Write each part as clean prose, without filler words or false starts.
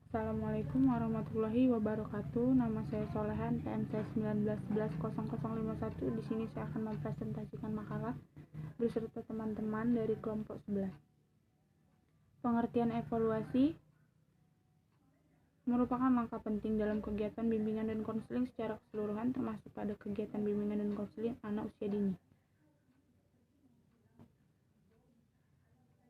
Assalamualaikum warahmatullahi wabarakatuh. Nama saya Solehan, PM saya 19110051. Di sini saya akan mempresentasikan makalah beserta teman-teman dari kelompok 11. Pengertian evaluasi merupakan langkah penting dalam kegiatan bimbingan dan konseling secara keseluruhan, termasuk pada kegiatan bimbingan dan konseling anak usia dini.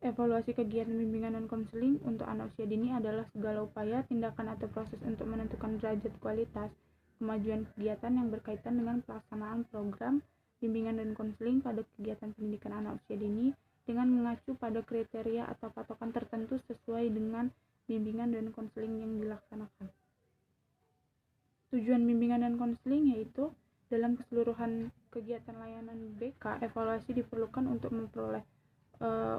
Evaluasi kegiatan bimbingan dan konseling untuk anak usia dini adalah segala upaya, tindakan, atau proses untuk menentukan derajat kualitas kemajuan kegiatan yang berkaitan dengan pelaksanaan program bimbingan dan konseling pada kegiatan pendidikan anak usia dini dengan mengacu pada kriteria atau patokan tertentu sesuai dengan bimbingan dan konseling yang dilaksanakan. Tujuan bimbingan dan konseling yaitu dalam keseluruhan kegiatan layanan BK, evaluasi diperlukan untuk memperoleh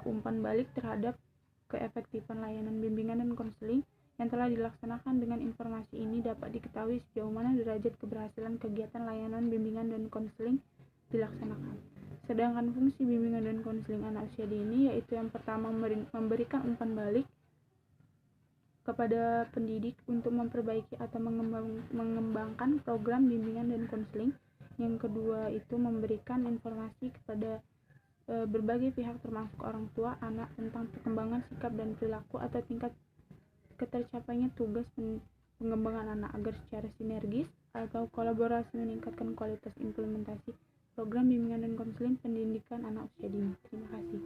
umpan balik terhadap keefektifan layanan bimbingan dan konseling yang telah dilaksanakan. Dengan informasi ini dapat diketahui sejauh mana derajat keberhasilan kegiatan layanan bimbingan dan konseling dilaksanakan. Sedangkan fungsi bimbingan dan konseling anak usia dini yaitu yang pertama memberikan umpan balik kepada pendidik untuk memperbaiki atau mengembangkan program bimbingan dan konseling. Yang kedua itu memberikan informasi kepada berbagai pihak termasuk orang tua anak tentang perkembangan sikap dan perilaku atau tingkat ketercapainya tugas pengembangan anak agar secara sinergis atau kolaborasi meningkatkan kualitas implementasi program bimbingan dan konseling pendidikan anak usia dini. Terima kasih.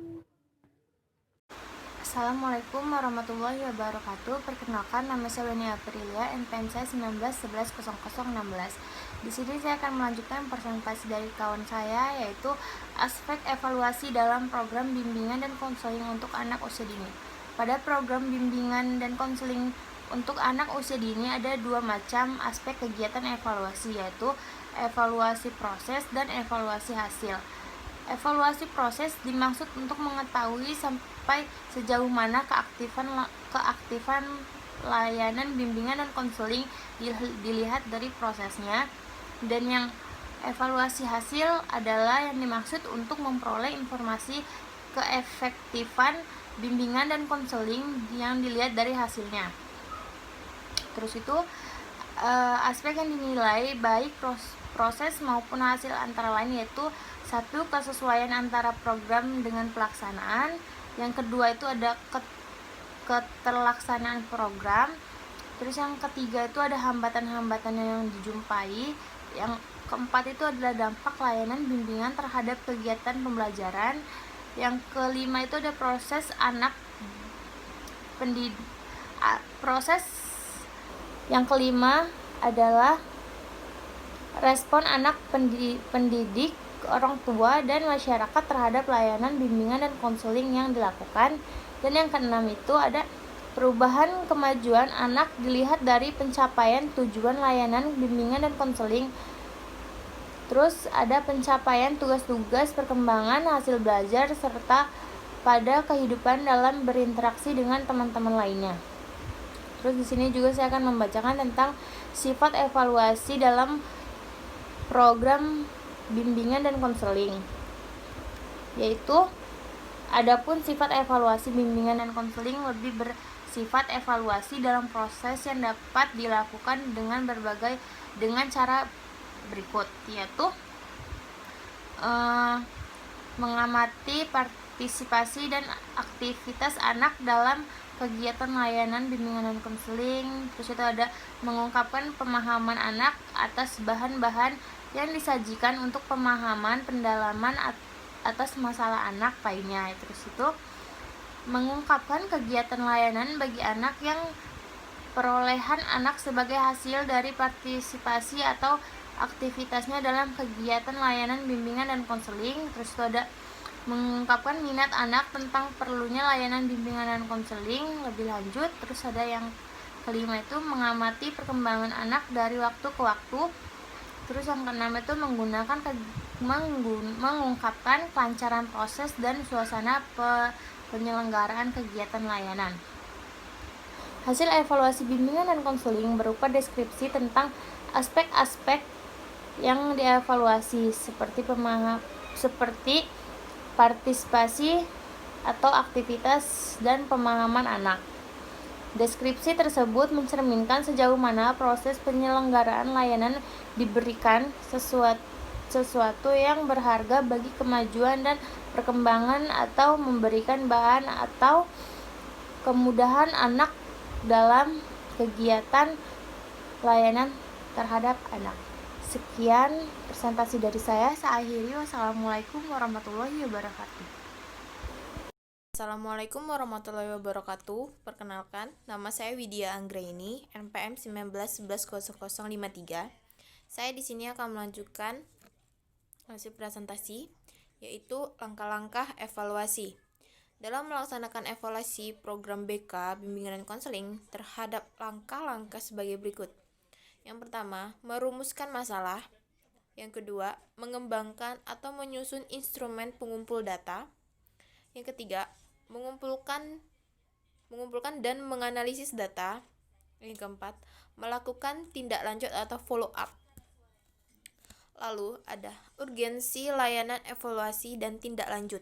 Assalamualaikum warahmatullahi wabarakatuh. Perkenalkan, nama saya Weni Aprilia, NPM saya 19110016. Di sini saya akan melanjutkan presentasi dari kawan saya, yaitu aspek evaluasi dalam program bimbingan dan konseling untuk anak usia dini. Pada program bimbingan dan konseling untuk anak usia dini ada dua macam aspek kegiatan evaluasi, yaitu evaluasi proses dan evaluasi hasil. Evaluasi proses dimaksud untuk mengetahui sampai sejauh mana keaktifan layanan bimbingan dan konseling dilihat dari prosesnya, dan yang evaluasi hasil adalah yang dimaksud untuk memperoleh informasi keefektifan bimbingan dan konseling yang dilihat dari hasilnya. Terus itu aspek yang dinilai baik proses maupun hasil antara lain yaitu satu, kesesuaian antara program dengan pelaksanaan. Yang kedua itu ada keterlaksanaan program. Terus yang ketiga itu ada hambatan-hambatan yang dijumpai. Yang keempat itu adalah dampak layanan bimbingan terhadap kegiatan pembelajaran. Yang kelima itu ada proses anak yang kelima adalah respon anak pendidik, orang tua, dan masyarakat terhadap layanan bimbingan dan konseling yang dilakukan. Dan yang keenam itu ada perubahan kemajuan anak dilihat dari pencapaian tujuan layanan bimbingan dan konseling. Terus ada pencapaian tugas-tugas perkembangan hasil belajar serta pada kehidupan dalam berinteraksi dengan teman-teman lainnya. Terus di sini juga saya akan membacakan tentang sifat evaluasi dalam program bimbingan dan konseling, yaitu adapun sifat evaluasi bimbingan dan konseling lebih bersifat evaluasi dalam proses yang dapat dilakukan dengan cara berikut, yaitu mengamati partisipasi dan aktivitas anak dalam kegiatan layanan bimbingan dan konseling. Terus itu ada mengungkapkan pemahaman anak atas bahan-bahan yang disajikan untuk pemahaman pendalaman atas masalah anak lainnya. Terus itu mengungkapkan kegiatan layanan bagi anak yang perolehan anak sebagai hasil dari partisipasi atau aktivitasnya dalam kegiatan layanan bimbingan dan konseling. Terus itu ada mengungkapkan minat anak tentang perlunya layanan bimbingan dan konseling lebih lanjut. Terus ada yang kelima itu mengamati perkembangan anak dari waktu ke waktu. Terus yang keenam itu mengungkapkan kelancaran proses dan suasana penyelenggaraan kegiatan layanan. Hasil evaluasi bimbingan dan konseling berupa deskripsi tentang aspek-aspek yang dievaluasi seperti partisipasi atau aktivitas dan pemahaman anak. Deskripsi tersebut mencerminkan sejauh mana proses penyelenggaraan layanan diberikan sesuatu yang berharga bagi kemajuan dan perkembangan atau memberikan bahan atau kemudahan anak dalam kegiatan layanan terhadap anak. Sekian presentasi dari saya akhiri. Wassalamualaikum warahmatullahi wabarakatuh. Assalamualaikum warahmatullahi wabarakatuh. Perkenalkan, nama saya Widya Anggraini, NPM 19110053. Saya di sini akan melanjutkan hasil presentasi, yaitu langkah-langkah evaluasi. Dalam melaksanakan evaluasi program BK, bimbingan dan konseling terhadap langkah-langkah sebagai berikut. Yang pertama, merumuskan masalah. Yang kedua, mengembangkan atau menyusun instrumen pengumpul data. Yang ketiga, mengumpulkan dan menganalisis data. Yang keempat, melakukan tindak lanjut atau follow up. Lalu ada urgensi layanan evaluasi dan tindak lanjut.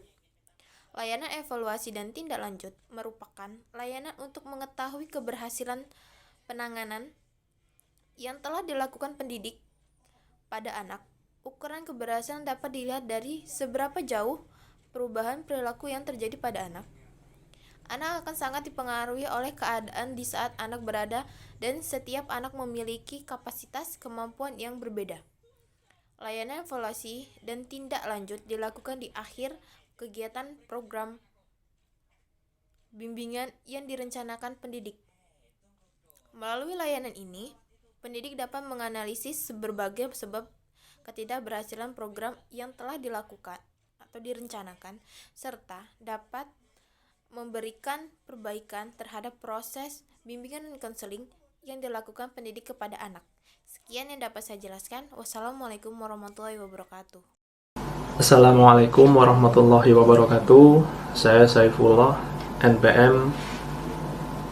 Layanan evaluasi dan tindak lanjut merupakan layanan untuk mengetahui keberhasilan penanganan yang telah dilakukan pendidik pada anak. Ukuran keberhasilan dapat dilihat dari seberapa jauh perubahan perilaku yang terjadi pada anak. Anak akan sangat dipengaruhi oleh keadaan di saat anak berada, dan setiap anak memiliki kapasitas kemampuan yang berbeda. Layanan evaluasi dan tindak lanjut dilakukan di akhir kegiatan program bimbingan yang direncanakan pendidik. Melalui layanan ini, pendidik dapat menganalisis berbagai sebab ketidakberhasilan program yang telah dilakukan atau direncanakan, serta dapat memberikan perbaikan terhadap proses bimbingan dan konseling yang dilakukan pendidik kepada anak. Sekian yang dapat saya jelaskan. Wassalamualaikum warahmatullahi wabarakatuh. Assalamualaikum warahmatullahi wabarakatuh. Saya Saifullah, NPM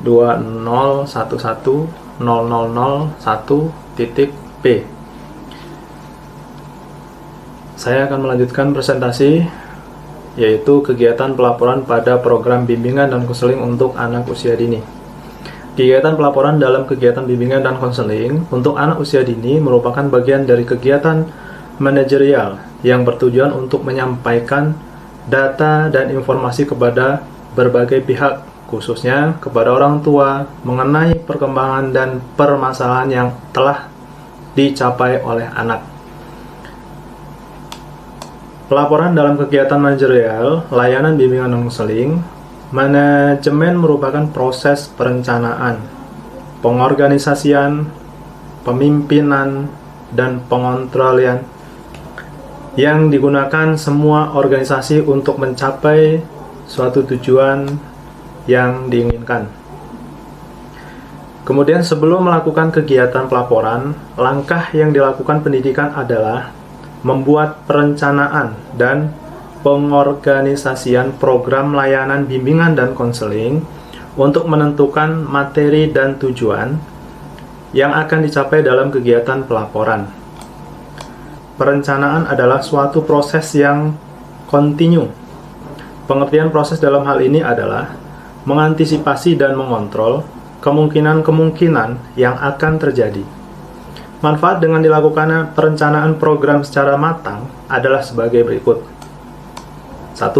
20110001.P. Saya akan melanjutkan presentasi, yaitu kegiatan pelaporan pada program bimbingan dan konseling untuk anak usia dini. Kegiatan pelaporan dalam kegiatan bimbingan dan konseling untuk anak usia dini merupakan bagian dari kegiatan manajerial yang bertujuan untuk menyampaikan data dan informasi kepada berbagai pihak, khususnya kepada orang tua, mengenai perkembangan dan permasalahan yang telah dicapai oleh anak. Pelaporan dalam kegiatan manajerial, layanan bimbingan dan konseling. Manajemen merupakan proses perencanaan, pengorganisasian, pemimpinan, dan pengontrolian yang digunakan semua organisasi untuk mencapai suatu tujuan yang diinginkan. Kemudian sebelum melakukan kegiatan pelaporan, langkah yang dilakukan pendidikan adalah membuat perencanaan dan pengorganisasian program layanan bimbingan dan konseling untuk menentukan materi dan tujuan yang akan dicapai dalam kegiatan pelaporan. Perencanaan adalah suatu proses yang kontinu. Pengertian proses dalam hal ini adalah mengantisipasi dan mengontrol kemungkinan-kemungkinan yang akan terjadi. Manfaat dengan dilakukannya perencanaan program secara matang adalah sebagai berikut. 1.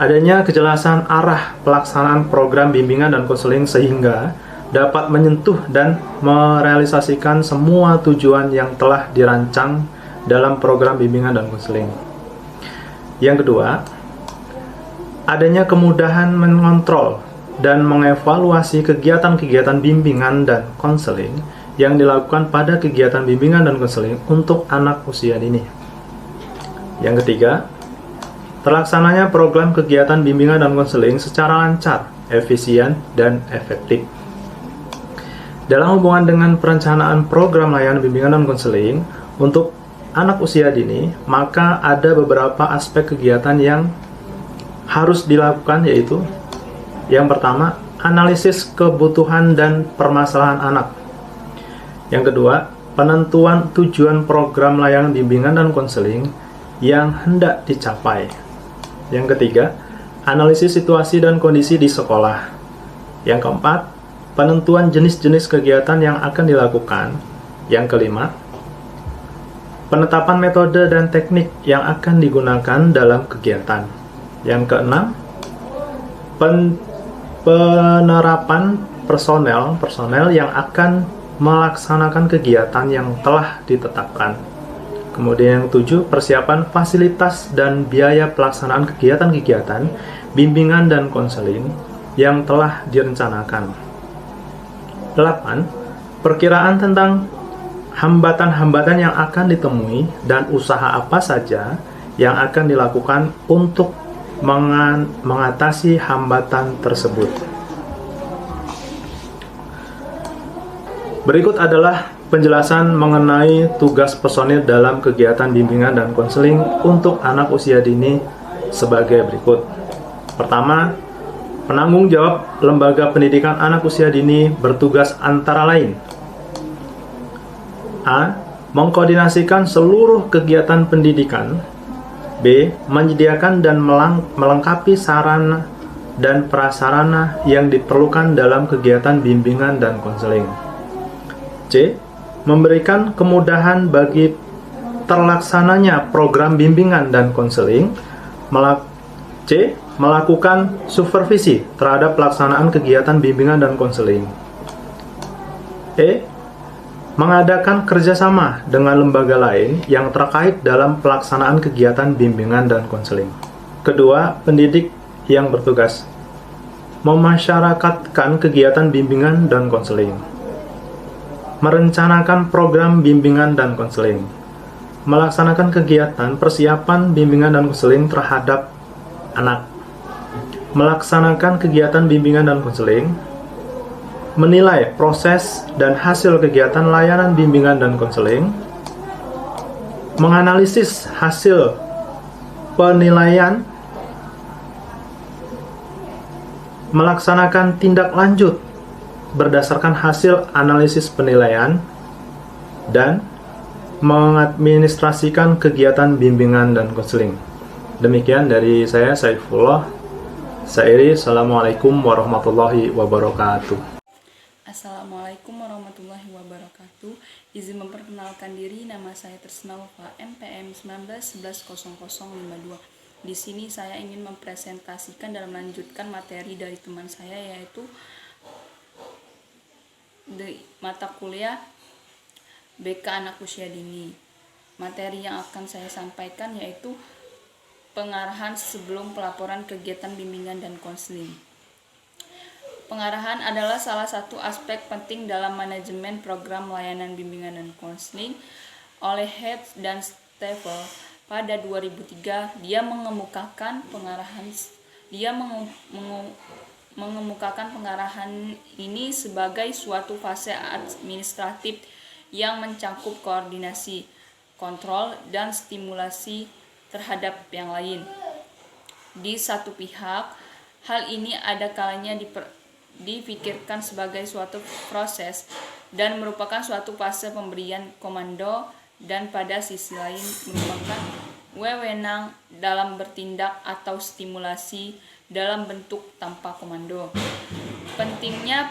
Adanya kejelasan arah pelaksanaan program bimbingan dan konseling sehingga dapat menyentuh dan merealisasikan semua tujuan yang telah dirancang dalam program bimbingan dan konseling. Yang kedua, adanya kemudahan mengontrol dan mengevaluasi kegiatan-kegiatan bimbingan dan konseling yang dilakukan pada kegiatan bimbingan dan konseling untuk anak usia dini. Yang ketiga, terlaksananya program kegiatan bimbingan dan konseling secara lancar, efisien, dan efektif. Dalam hubungan dengan perencanaan program layanan bimbingan dan konseling untuk anak usia dini, maka ada beberapa aspek kegiatan yang harus dilakukan, yaitu yang pertama, analisis kebutuhan dan permasalahan anak. Yang kedua, penentuan tujuan program layanan bimbingan dan konseling yang hendak dicapai. Yang ketiga, analisis situasi dan kondisi di sekolah. Yang keempat, penentuan jenis-jenis kegiatan yang akan dilakukan. Yang kelima, penetapan metode dan teknik yang akan digunakan dalam kegiatan. Yang keenam, penerapan personel yang akan melaksanakan kegiatan yang telah ditetapkan. Kemudian yang tujuh, persiapan fasilitas dan biaya pelaksanaan kegiatan-kegiatan bimbingan dan konseling yang telah direncanakan. 8. Perkiraan tentang hambatan-hambatan yang akan ditemui dan usaha apa saja yang akan dilakukan untuk mengatasi hambatan tersebut. Berikut adalah penjelasan mengenai tugas personil dalam kegiatan bimbingan dan konseling untuk anak usia dini sebagai berikut. Pertama, penanggung jawab lembaga pendidikan anak usia dini bertugas antara lain: A. Mengkoordinasikan seluruh kegiatan pendidikan. B. Menyediakan dan melengkapi sarana dan prasarana yang diperlukan dalam kegiatan bimbingan dan konseling. C. Memberikan kemudahan bagi terlaksananya program bimbingan dan konseling. C. Melakukan supervisi terhadap pelaksanaan kegiatan bimbingan dan konseling. E. Mengadakan kerjasama dengan lembaga lain yang terkait dalam pelaksanaan kegiatan bimbingan dan konseling. Kedua, pendidik yang bertugas memasyarakatkan kegiatan bimbingan dan konseling, merencanakan program bimbingan dan konseling, melaksanakan kegiatan persiapan bimbingan dan konseling terhadap anak, melaksanakan kegiatan bimbingan dan konseling, menilai proses dan hasil kegiatan layanan bimbingan dan konseling, menganalisis hasil penilaian, melaksanakan tindak lanjut berdasarkan hasil analisis penilaian, dan mengadministrasikan kegiatan bimbingan dan konseling. Demikian dari saya, Saifullah. Sairi, Assalamualaikum warahmatullahi wabarakatuh. Assalamualaikum warahmatullahi wabarakatuh. Izin memperkenalkan diri, nama saya Tresna Wafa, NPM 19110052. Di sini saya ingin mempresentasikan dan melanjutkan materi dari teman saya, yaitu di mata kuliah BK Anak Usia Dini. Materi yang akan saya sampaikan yaitu pengarahan sebelum pelaporan kegiatan bimbingan dan konseling. Pengarahan adalah salah satu aspek penting dalam manajemen program layanan bimbingan dan konseling. Oleh Head dan Stevel pada 2003, dia mengemukakan pengarahan ini sebagai suatu fase administratif yang mencakup koordinasi, kontrol, dan stimulasi terhadap yang lain. Di satu pihak, hal ini ada kalanya dipikirkan sebagai suatu proses dan merupakan suatu fase pemberian komando, dan pada sisi lain merupakan wewenang dalam bertindak atau stimulasi dalam bentuk tanpa komando. Pentingnya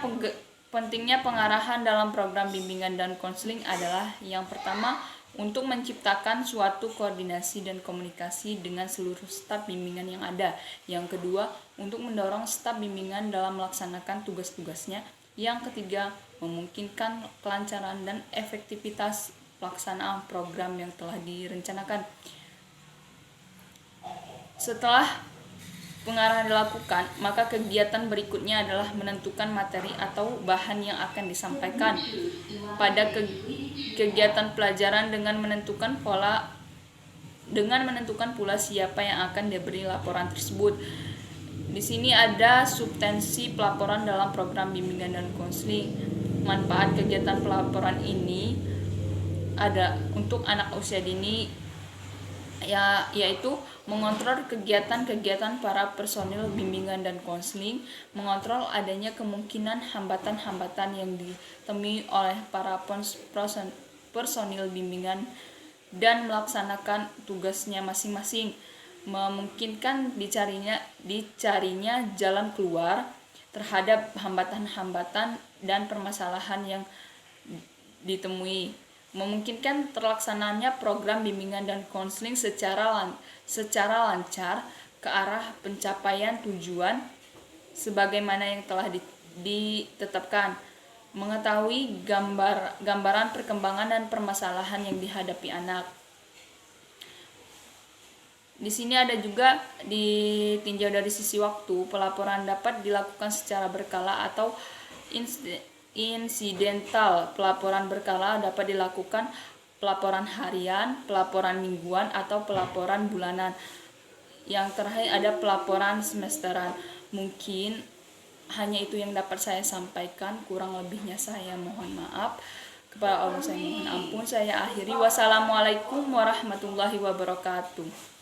pengarahan dalam program bimbingan dan konseling adalah yang pertama, untuk menciptakan suatu koordinasi dan komunikasi dengan seluruh staf bimbingan yang ada. Yang kedua, untuk mendorong staf bimbingan dalam melaksanakan tugas-tugasnya. Yang ketiga, memungkinkan kelancaran dan efektivitas pelaksanaan program yang telah direncanakan. Setelah pengarahan dilakukan, maka kegiatan berikutnya adalah menentukan materi atau bahan yang akan disampaikan pada kegiatan pelajaran dengan menentukan pula siapa yang akan diberi laporan tersebut. Di sini ada substansi pelaporan dalam program bimbingan dan konseling. Manfaat kegiatan pelaporan ini ada untuk anak usia dini, yaitu mengontrol kegiatan-kegiatan para personil bimbingan dan konseling, mengontrol adanya kemungkinan hambatan-hambatan yang ditemui oleh para personil bimbingan dan melaksanakan tugasnya masing-masing, memungkinkan dicarinya jalan keluar terhadap hambatan-hambatan dan permasalahan yang ditemui, memungkinkan terlaksananya program bimbingan dan konseling secara lancar ke arah pencapaian tujuan sebagaimana yang telah ditetapkan, mengetahui gambaran perkembangan dan permasalahan yang dihadapi anak. Di sini ada juga ditinjau dari sisi waktu, pelaporan dapat dilakukan secara berkala atau insidental. Pelaporan berkala dapat dilakukan pelaporan harian, pelaporan mingguan, atau pelaporan bulanan. Yang terakhir ada pelaporan semesteran. Mungkin hanya itu yang dapat saya sampaikan, kurang lebihnya saya mohon maaf. Kepada Allah saya mohon ampun. Saya akhiri. Wassalamualaikum warahmatullahi wabarakatuh.